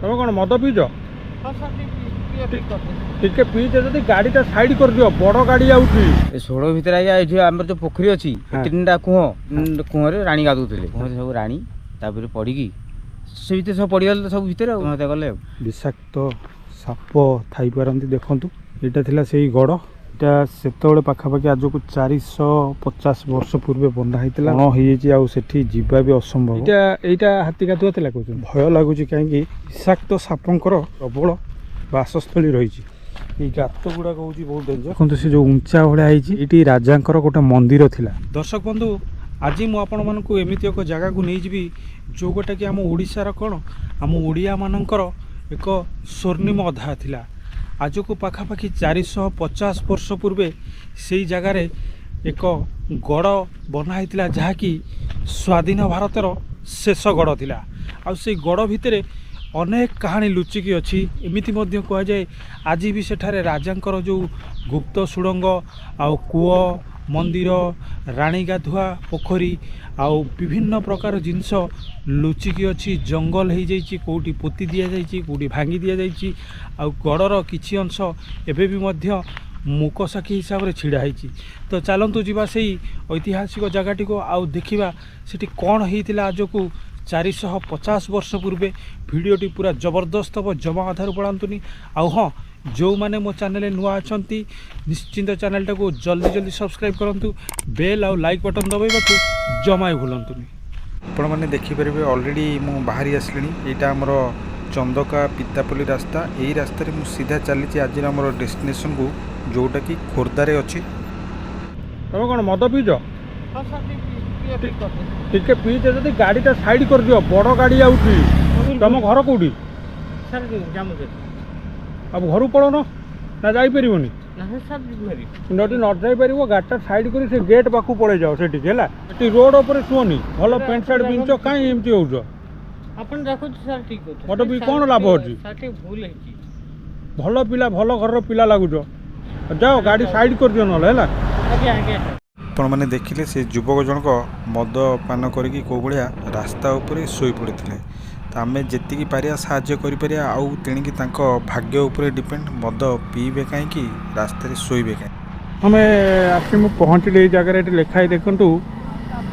तुम कौन मद पीच टे पीचे जब गाड़ीटा साइड कर दियो बड़ गाड़ी आउची षोड़ भितर आज्ञा ये आम जो पोखरी अच्छी तीन टा कुह कुह राणी गाधुले सब राणी तापर पड़ी से भर सब पड़गल सब भितर आत्महत्या कले विषाक्त साप थी पारती देखु यहाँ थिला से गड़ यहाँ से पाखापाखि आज को 450 वर्ष पूर्व बंधा होता आठी जीवा भी असंभव यहाँ हाथी गाधुआ था कहते भय लगुच कहीं विषाक्त सापंकर प्रबल बासस्थली रही गात गुड़ाक हूँ बहुत डेंजर देखो से जो उंचा भाया ये राजांकर गोटे मंदिर थिला। दर्शक बंधु आज मुझे एमती एक जगह को नहीं जी जो गोटा कि आम ओडिशार कौन आम ओडिया मानकर एक स्वर्णिम अध्याय थिला। आज को पाखापाखि 450 वर्ष पूर्वे से जगार एक गड़ बना होता जहाँकि स्वाधीन भारतर शेष गड़ थिला। आ से गड़ भितर अनेक कहानी लुचिकी अच्छी एमती कह जाए आज भी सेठारे राजांकर जो गुप्त सुड़ंग आउ कूଅ मंदिर राणी गाधुआ पोखरी आउ विभिन्न प्रकार जिनस लुचिकी अच्छी जंगल हो जाइए कौटी पोती दि जाइए कौटी भांगी दि जाइए आउ गड़र किछि अंश एबे भी मध्य मूकसाखी हिसाब से छिड़ा होती। तो चलतु जीवा से ऐतिहासिक जगटी को आउ देखा सेठी कौन होता आज को 450 वर्ष पूर्वे भिडियोटी पूरा जबरदस्त हम जमा आधार पड़ातुनि आउ हाँ जो मैंने मो चैनल नुआ अच्छा निश्चिंत चैनल टाको जल्दी जल्दी सब्सक्राइब करूँ बेल आउ लाइक बटन दबाइबा जमा भूलतुनि। आपण मैंने देखिपारे ऑलरेडी मु बाहरी आसली यहाँ आमर चंदका पितापल्ली रास्ता यही रास्तार मु सीधा चली आज आम डेस्टिनेशन को जोटा कि खोर्धारे अच्छी। तुम कौन मद पीच टे पीचे जब गाड़ीटा साइड कर दियो बड़ गाड़ी आउची तुम घर कौटी अब घर पड़न ना जापर नदी न जापर गाड़ीटा साइड कर से गेट पाखु पड़े जाओ से रोड पर शुनि भल पेंट सार्ट पिंच कहीं एमती हो मत भी कौन लाभ अच्छी भल पिला भल घर पिला लगुच जाओ गाड़ी साइड कर दियो ना आपण मैंने देखिले से युवक जनक मद पान करी कौ भाया रास्ता उपर शोई पड़े तो आम जी पारिया साहाय्य करें आउ तेणिकी भाग्य उपर डिपेंड मद पीबे कहीं रास्ता शोबे कहीं आम आस पहुँचले जगह ये लिखाई देखु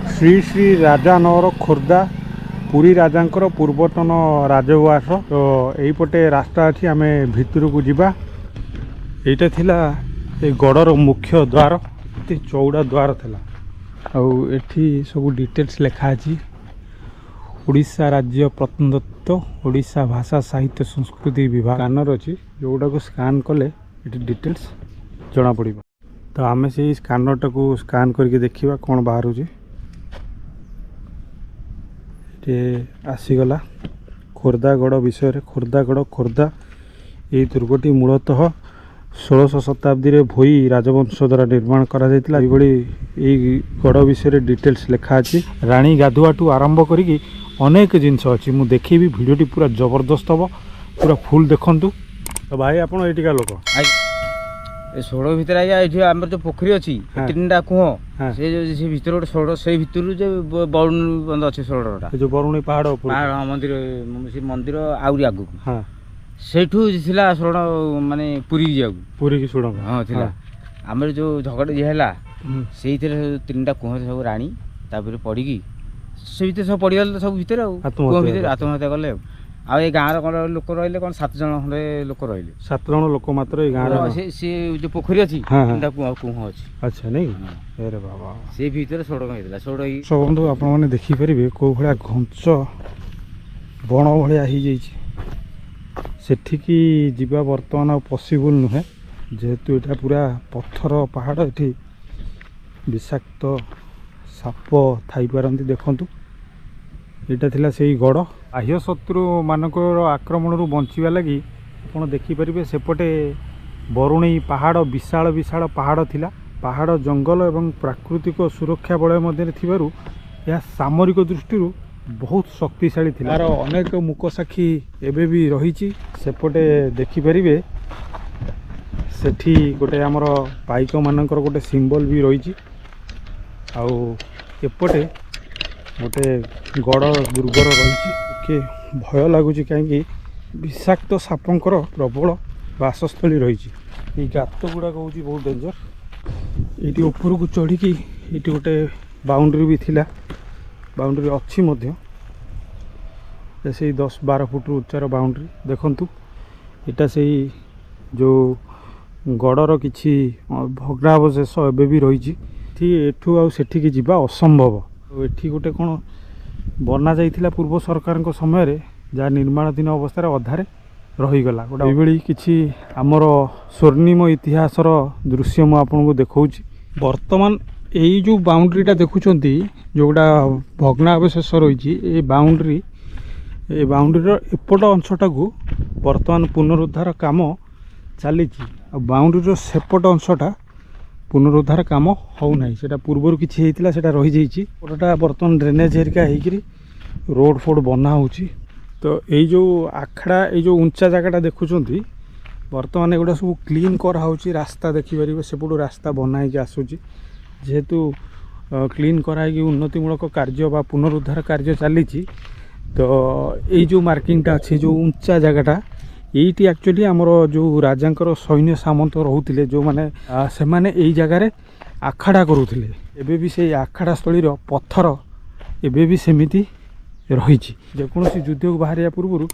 श्री श्री राजा नगर खोर्धा पुरी राजांकर पूर्वतन राजवास तो यहीपटे रास्ता अच्छी आम भितर को जीवा यहाँ थिला गड़र मुख्य द्वार चौड़ा द्वार था आठी सब डिटेल्स लिखाही ओडिशा राज्य प्रत्नतत्व ओडिशा भाषा साहित्य संस्कृति विभाग स्कानर अच्छी जोटा को स्कान कले ये डिटेल्स जना पड़ तो आम से स्कानर टाक स्कान करके देखा कौन बाहर आसीगला खोर्धागढ़ विषय खोर्धागढ़ खोर्धा ये दुर्गटी मूलतः 16 शताब्दी रे भोई राजवंश द्वारा निर्माण करा जायतिला। गढ़ विषय डिटेल्स लिखा अच्छी राणी गाधुआ ठू आरंभ करी अनेक जिनस अच्छी मुझे देखी भिडियोटी पूरा जबरदस्त हम पूरा फुल देखु। तो भाई आप लोक षोड़ भितर आज्ञा ये आम जो पोखरी अच्छी तीन टा कुह से भर गोटे षोड़ से भर जो बरुणी बंद अच्छे षोड़ा जो बरुणी पहाड़ मंदिर से मंदिर आउरी आगू सेठू थिला षोड़ माने पुरी की सुड़ंग हाँ थिला आम जो झगड़ा जी है से तीन टा कुह सब राणी तापर पड़ी से भर सब पड़गल सब भितर आत्महत्या कले आ गाँव लोक रही कौन 7 जन खंडे लोक रही 7 जन लोक मात्र गाँव सी जो पोखरी अच्छी कुह अच्छी अच्छा नहीं अरे बाबा से भीतर षोड़ षोड़ सब बंधु आप देखिपारे कौ भाया घंच बण भाया सेठिकी जीवा बर्तमान पॉसिबल नुहे जेहेतु यहाँ पूरा पत्थर पहाड़ ये विषाक्त साप थी पारती देखु यहाँ थिला से गड़ बाह्य शत्रु मानक आक्रमण बंचा लगी आप देखिपारे सेपटे बरुणी पहाड़ विशाल विशाल पहाड़ थिला पहाड़ जंगल एवं प्राकृतिक सुरक्षा बलय मध्य थिबारु यह सामरिक दृष्टि बहुत शक्तिशाली थिला यार अनेक मूकसाखी एबे भी रही सेपटे देखिपारे सेठी गोटे आमर पाइक मानकर गोटे सिंबल भी रही एपटे गोटे गड़ दुर्गर रही भय लगुच कहीं विषाक्त सापंकर प्रबल बासस्थली रही। गात गुड़ाक हूँ बहुत डेंजर। ये ऊपर को चढ़ी ये गोटे बाउंड्री भी थिला, बाउंड्री अच्छी मध्य से 10-12 फुट उच्चार बाउंड्री। देखंतु एटा से जो गड़र किछि भग्नावशेष एबे भी रही। एठू आ सेठी जीवा असंभव। एठी गोटे कौन बना जाइथिला पूर्व सरकार समय रे, जहाँ निर्माणाधीन अवस्था अधारे रहीगला। गोटे ये किछि आमर स्वर्णिम इतिहासर दृश्य मु आपको देखौछि। वर्तमान यही जो बाउंड्रीटा देखुंती जोटा भग्नावशेष रही, ये बाउंड्रीर एपट अंशटा को वर्तमान पुनरुद्धार काम चली। बाउंड्रीर सेपट अंशटा पुनरुद्धार काम होना, से पूर्वर किसी होता से रही जाटा बर्तमान ड्रेनेज हेरिका हो रोड फोड बना हो। तो यही जो आखड़ा ये जो उंचा जगटा देखुंत बर्तमान एगुड़ा सब क्लीन कराऊँच। रास्ता देखिपारे सेपटू रास्ता बनाई आसूँ, जेहेतु क्लीन कराई उन्नतिमूलक कार्य बा पुनरुद्धार कार्य चली। तो यही जो मार्किंगटा अच्छे जो उंचा जगटा ये एक्चुअली आमर जो राजांकर सैन्य सामंत रोते जो मैंने से माने यही जगार आखड़ा करुले। एबे भी से आखड़ा स्थली पत्थर एबे भी सेमिति रही। जेकोसी युद्ध को बाहर पूर्व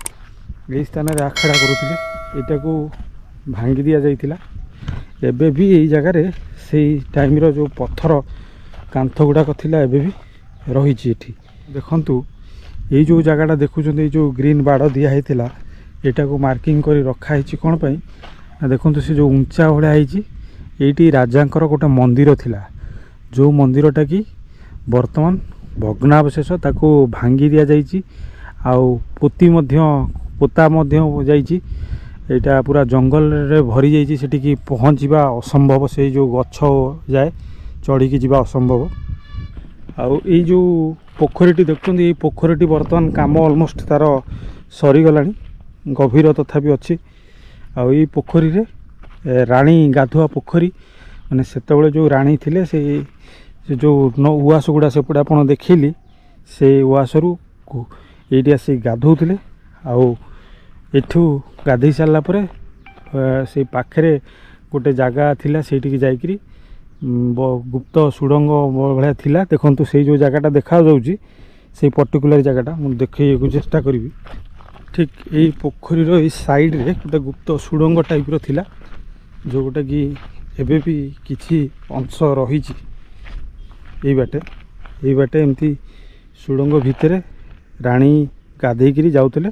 यही स्थान में आखड़ा करुले, यहाँ को भांगी दि जाइथिला। एबे भी यही जगार से टाइम रो जो पत्थर कांथ गुड़ाक थिला एबे भी रही। देखंतु ये जो जगटा देखुं जो ग्रीन बाड़ दिया होता यहाँ को मार्किंग कर रखाई कौन पाई ना। देखो से जो उंचा भाया ये राजांकर गोटे मंदिर थिला, जो मंदिरटा कि वर्तमान भग्नावशेष ताको भांगी दि जाइए। पोती पोता जाइए। यहाँ पूरा जंगल रे भरी जाइए, सेठी पहुँचवा असंभव। से जो गछ जाए चढ़ी जावा असंभव। आई जो पोखरीटी देखते ये पोखरीटी वर्तमान काम ऑलमोस्ट तार सरीगला, गभीर तथापि अच्छी। आई पोखरी रे राणी गाधुआ पोखरी माने सेतबेले जो राणी थिले से जो उआस गुड़ा सेपटे आप देखिली से उआसरू ये आसी गाधोले। आठू गाधे सारा से पाखे गोटे जगह थिला सेठी जाइकरी गुप्त सुड़ंग भाया थिला। देखंतु से जो जगहटा देखा जाउची से पर्टिकुलर जगहटा मु देखै चेष्टा करी। ठीक यही पोखरीर ये साइड रे गोटे गुप्त सुड़ंग टाइप रो थिला, जो गोटे कि एबे भी किछि अंश रही। यही बाटे एमती सुड़ंग भितर राणी गाधेकरी जाउतले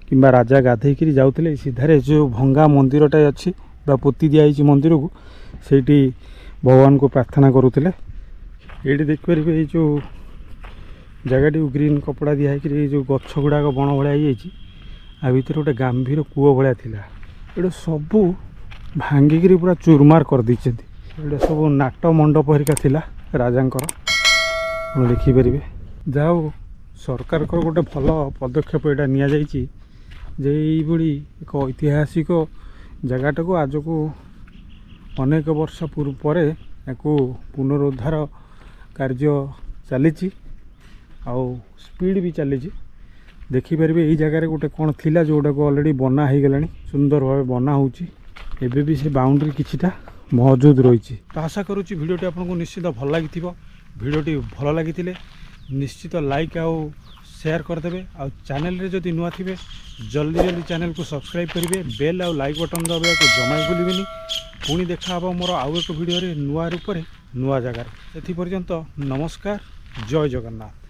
किंबा राजा गाधेकरी जाउतले। सीधारे जो भंगा मंदिरटा अच्छी बा पोती दिया मंदिर को सेठी भगवान को प्रार्थना करुले। ये देखिपारे ये जो जगह ग्रीन कपड़ा दिखाई जो गछ गुड़ाक बण भाया आ भर गोटे गंभीर कूओ भाया थिला। ये सबू भांगिकी पूरा चूरमार कर देते। ये सब नाट मंडप हरिका थिला राजांकर देखिपारे। जाओ सरकार को गोटे भल पदक्षेप यहाँ नि जाइए जे यही एक ऐतिहासिक जगटा को आज को अनेक वर्ष पर पुनरुद्धार कार्य चली स्पीड भी चली। देखिपारे यही जगह गोटे कौन थिला जोटा को ऑलरेडी बना हो गला, सुंदर भाव बना हो। एबे भी से बाउंड्री किछिटा मौजूद रही। तो आशा करुच्ची भिडियोटी आपको निश्चित भल लगी। भिडियोटी भल लगी निश्चित लाइक आउ शेयर करदे। आ चैनल रे जदि नुआ थिबे जल्दी चैनल को सब्सक्राइब करेंगे। बेल आउ लाइक बटन दबाया को जमा भूलिए। पुणी देखा मोर आउ एक भिडियो नुआ रूप नुआ जगार। से पर्यंत नमस्कार, जय जगन्नाथ।